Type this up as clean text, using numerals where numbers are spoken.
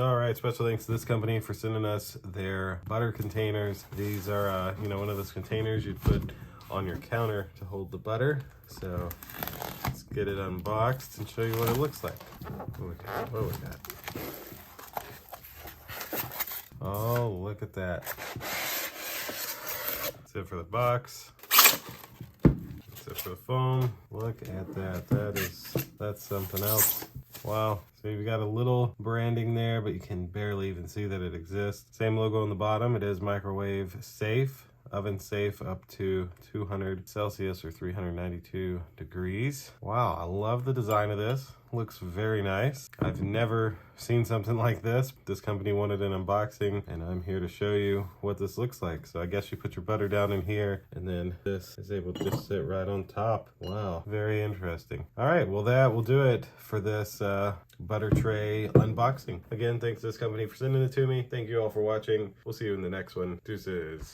All right, special thanks to this company for sending us their butter containers. These are, one of those containers you'd put on your counter to hold the butter. So let's get it unboxed and show you what it looks like. What we got? Oh, look at that. That's it for the box. That's it for the foam. Look at that. That's something else. Wow. So you've got a little branding there, but you can barely even see that it exists. Same logo on the bottom. It is microwave safe, oven safe up to 200 Celsius or 392 degrees. Wow, I love the design of this. Looks very nice. I've never seen something like this. This company wanted an unboxing, and I'm here to show you what this looks like. So I guess you put your butter down in here, and then this is able to just sit right on top. Wow, very interesting. All right, well that will do it for this butter tray unboxing. Again, thanks to this company for sending it to me. Thank you all for watching. We'll see you in the next one. Deuces.